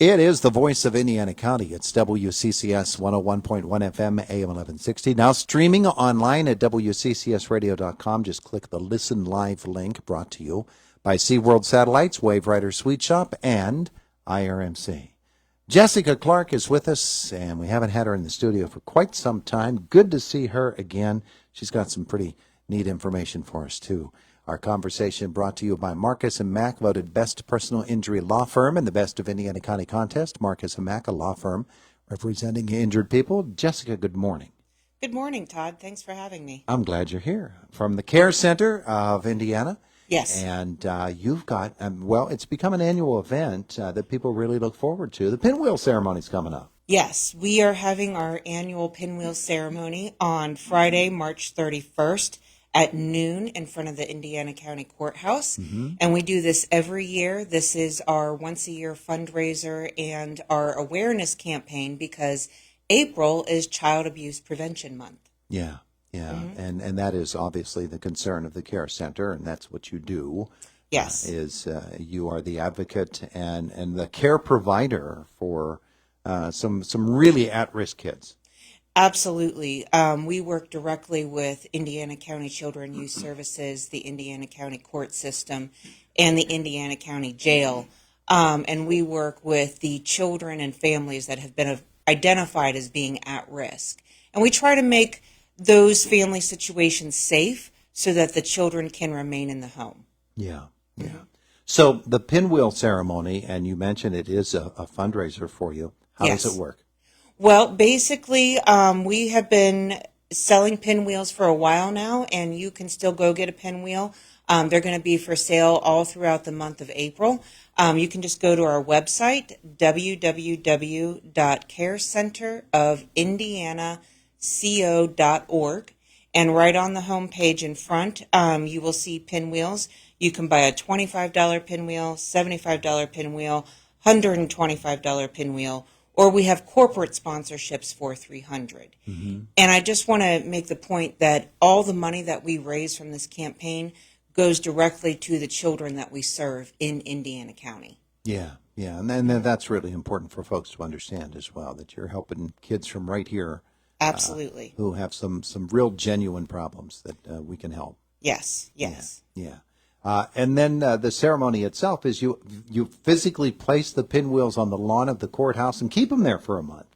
It is the voice of Indiana County. It's WCCS 101.1 FM, AM 1160. Now streaming online at WCCSradio.com. Just click the Listen Live link, brought to you by SeaWorld Satellites, Wave Rider Sweet Shop, and IRMC. Jessica Clark is with us, and we haven't had her in the studio for quite some time. Good to see her again. She's got some pretty neat information for us, too. Our conversation brought to you by Marcus & Mack, voted Best Personal Injury Law Firm in the Best of Indiana County contest. Marcus & Mack, a law firm representing injured people. Jessica, good morning. Good morning, Todd. Thanks for having me. I'm glad you're here. From the Care Center of Indiana. Yes. And you've got, well, it's become an annual event that people really look forward to. The pinwheel ceremony's coming up. Yes, we are having our annual pinwheel ceremony on Friday, March 31st. At noon in front of the Indiana County Courthouse. Mm-hmm. And we do this every year. This is our once-a-year fundraiser and our awareness campaign because April is Child Abuse Prevention Month. Yeah. Mm-hmm. And that is obviously the concern of the Care Center, and that's what you do. Yes. You are the advocate and the care provider for some really at-risk kids. Absolutely. We work directly with Indiana County Children and Youth Services, the Indiana County Court System, and the Indiana County Jail. And we work with the children and families that have been identified as being at risk. And we try to make those family situations safe so that the children can remain in the home. Yeah. So the pinwheel ceremony, and you mentioned it is a fundraiser for you. How Yes. does it work? Well, basically, we have been selling pinwheels for a while now, and you can still go get a pinwheel. They're going to be for sale all throughout the month of April. You can just go to our website, www.carecenterofindianaco.org, and right on the home page in front, you will see pinwheels. You can buy a $25 pinwheel, $75 pinwheel, $125 pinwheel, or we have corporate sponsorships for $300. Mm-hmm. And I just want to make the point that all the money that we raise from this campaign goes directly to the children that we serve in Indiana County. Yeah. And then that's really important for folks to understand as well, that you're helping kids from right here. Absolutely. Who have some real genuine problems that we can help. Yes. Yeah. And then the ceremony itself is you physically place the pinwheels on the lawn of the courthouse and keep them there for a month.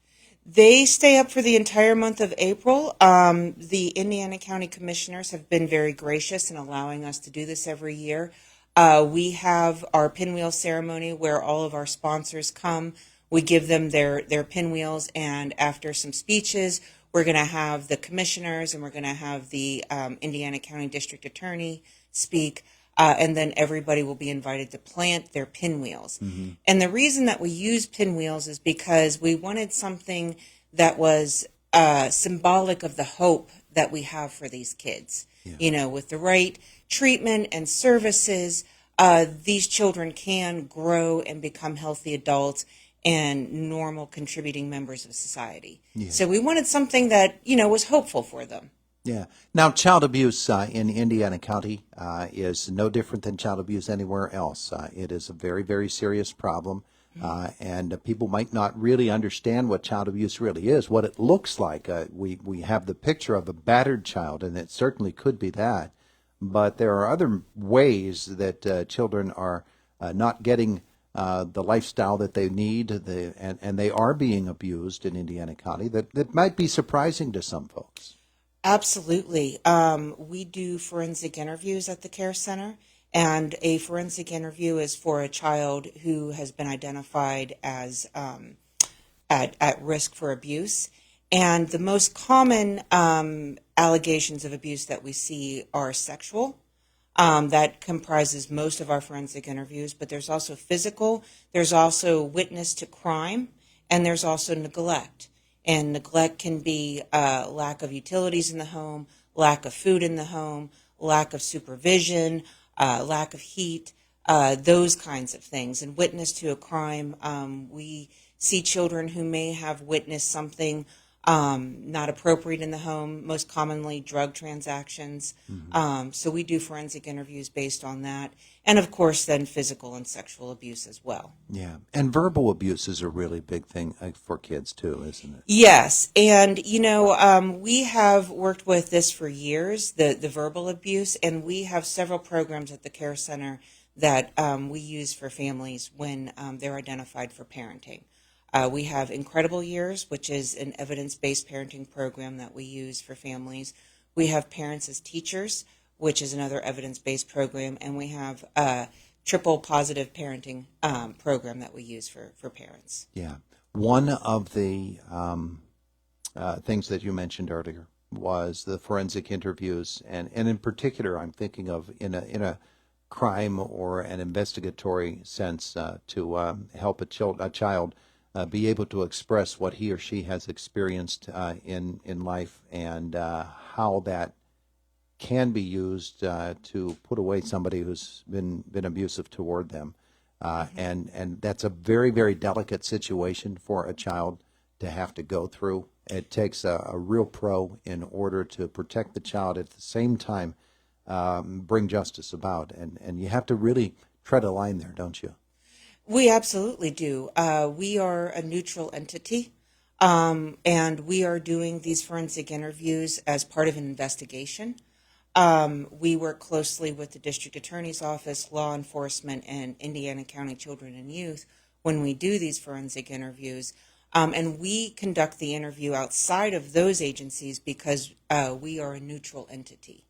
They stay up for the entire month of April. The Indiana County Commissioners have been very gracious in allowing us to do this every year. We have our pinwheel ceremony where all of our sponsors come. We give them their pinwheels, and after some speeches, we're going to have the commissioners and we're going to have the Indiana County District Attorney speak. And then everybody will be invited to plant their pinwheels. Mm-hmm. And the reason that we use pinwheels is because we wanted something that was symbolic of the hope that we have for these kids. Yeah. You know, with the right treatment and services, these children can grow and become healthy adults and normal contributing members of society. Yeah. So we wanted something that, was hopeful for them. Yeah. Now, child abuse in Indiana County is no different than child abuse anywhere else. It is a very, very serious problem, and people might not really understand what child abuse really is, what it looks like. We have the picture of a battered child, and it certainly could be that. But there are other ways that children are not getting the lifestyle that they need, and they are being abused in Indiana County that might be surprising to some folks. Absolutely. We do forensic interviews at the Care Center, and a forensic interview is for a child who has been identified as at risk for abuse. And the most common allegations of abuse that we see are sexual. That comprises most of our forensic interviews, but there's also physical, there's also witness to crime, and there's also neglect. And neglect can be lack of utilities in the home, lack of food in the home, lack of supervision, lack of heat, those kinds of things. And witness to a crime, we see children who may have witnessed something not appropriate in the home, most commonly drug transactions. So we do forensic interviews based on that. And of course, then physical and sexual abuse as well. Yeah. And verbal abuse is a really big thing for kids too, isn't it? Yes. And, we have worked with this for years, the verbal abuse, and we have several programs at the Care Center that we use for families when they're identified for parenting. We have Incredible Years, which is an evidence-based parenting program that we use for families. We have Parents as Teachers, which is another evidence-based program, and we have a triple positive parenting program that we use for parents. Yeah. One of the things that you mentioned earlier was the forensic interviews, and in particular, I'm thinking of in a crime or an investigatory sense to help a child be able to express what he or she has experienced in life, and how that can be used to put away somebody who's been abusive toward them. And that's a very, very delicate situation for a child to have to go through. It takes a real pro in order to protect the child, at the same time bring justice about. And you have to really tread a line there, don't you? We absolutely do. We are a neutral entity, and we are doing these forensic interviews as part of an investigation. We work closely with the District Attorney's Office, law enforcement, and Indiana County Children and Youth when we do these forensic interviews. And we conduct the interview outside of those agencies because we are a neutral entity.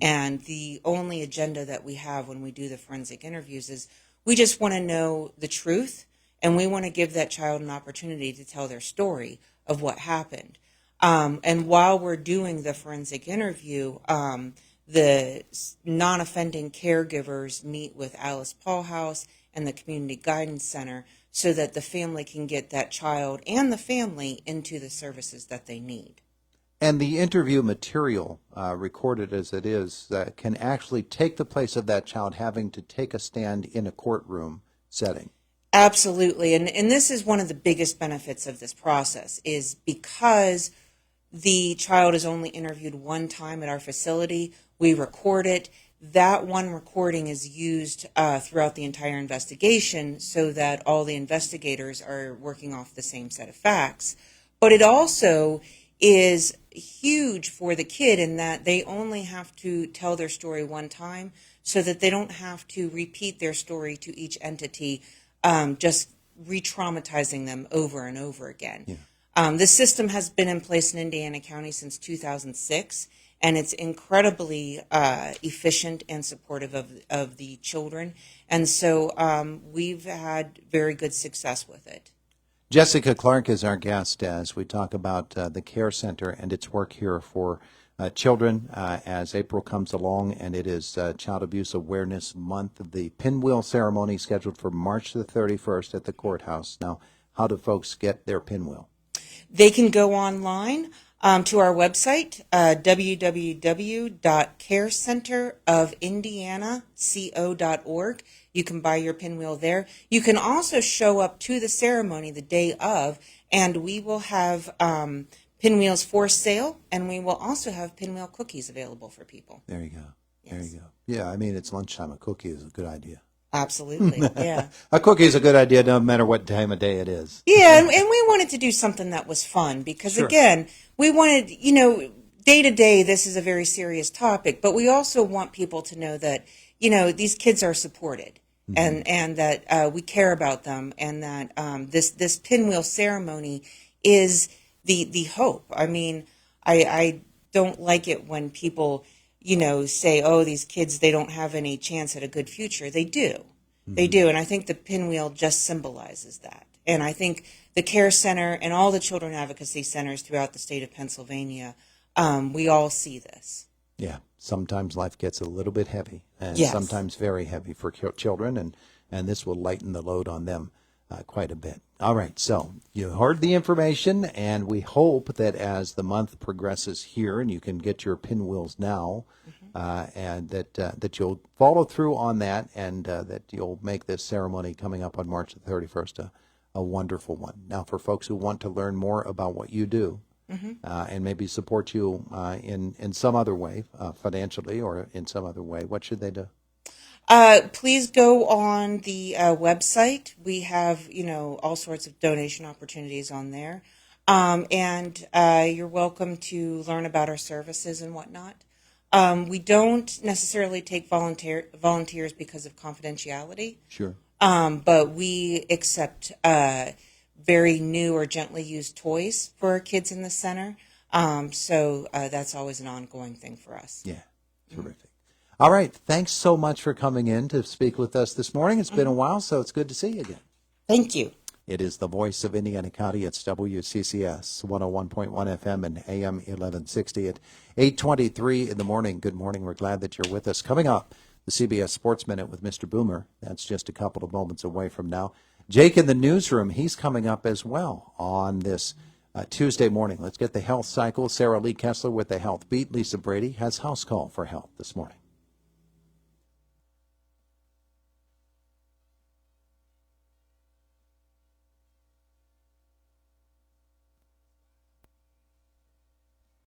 And the only agenda that we have when we do the forensic interviews is we just want to know the truth, and we want to give that child an opportunity to tell their story of what happened. And while we're doing the forensic interview, the non-offending caregivers meet with Alice Paul House and the Community Guidance Center so that the family can get that child and the family into the services that they need. And the interview material, recorded as it is, can actually take the place of that child having to take a stand in a courtroom setting. Absolutely. And this is one of the biggest benefits of this process, is because the child is only interviewed one time at our facility, we record it. That one recording is used throughout the entire investigation so that all the investigators are working off the same set of facts. But it also is huge for the kid in that they only have to tell their story one time so that they don't have to repeat their story to each entity, just re-traumatizing them over and over again. Yeah. This system has been in place in Indiana County since 2006, and it's incredibly efficient and supportive of the children. And so we've had very good success with it. Jessica Clark is our guest as we talk about the Care Center and its work here for children as April comes along, and it is Child Abuse Awareness Month. The pinwheel ceremony scheduled for March the 31st at the courthouse. Now, how do folks get their pinwheel? They can go online to our website, www.carecenterofindianaco.org. You can buy your pinwheel there. You can also show up to the ceremony the day of, and we will have pinwheels for sale, and we will also have pinwheel cookies available for people. There you go. Yes. There you go. Yeah, I mean, it's lunchtime. A cookie is a good idea. Absolutely, yeah. A cookie is a good idea no matter what time of day it is. Yeah, and we wanted to do something that was fun because, sure, again, we wanted, day to day, this is a very serious topic, but we also want people to know that, these kids are supported. Mm-hmm. And that we care about them, and that this pinwheel ceremony is the hope. I mean, I don't like it when people, say, oh, these kids, they don't have any chance at a good future. They do. Mm-hmm. They do. And I think the pinwheel just symbolizes that. And I think the Care Center and all the children advocacy centers throughout the state of Pennsylvania, we all see this. Yeah. Sometimes life gets a little bit heavy, and yes, sometimes very heavy for children, and this will lighten the load on them quite a bit. All right, so you heard the information, and we hope that as the month progresses here, and you can get your pinwheels now, mm-hmm, and that you'll follow through on that, and that you'll make this ceremony coming up on March the 31st a wonderful one. Now, for folks who want to learn more about what you do, and maybe support you in some other way, financially or in some other way, what should they do? Please go on the website. We have, all sorts of donation opportunities on there. And you're welcome to learn about our services and whatnot. We don't necessarily take volunteers because of confidentiality. Sure. But we accept very new or gently used toys for our kids in the center. So that's always an ongoing thing for us. Yeah, terrific. All right. Thanks so much for coming in to speak with us this morning. It's been a while, so it's good to see you again. Thank you. It is the voice of Indiana County. It's WCCS 101.1 FM and AM 1160 at 8:23 in the morning. Good morning. We're glad that you're with us. Coming up, the CBS Sports Minute with Mr. Boomer. That's just a couple of moments away from now. Jake in the newsroom, he's coming up as well on this Tuesday morning. Let's get the health cycle. Sarah Lee Kessler with the Health Beat. Lisa Brady has house call for health this morning.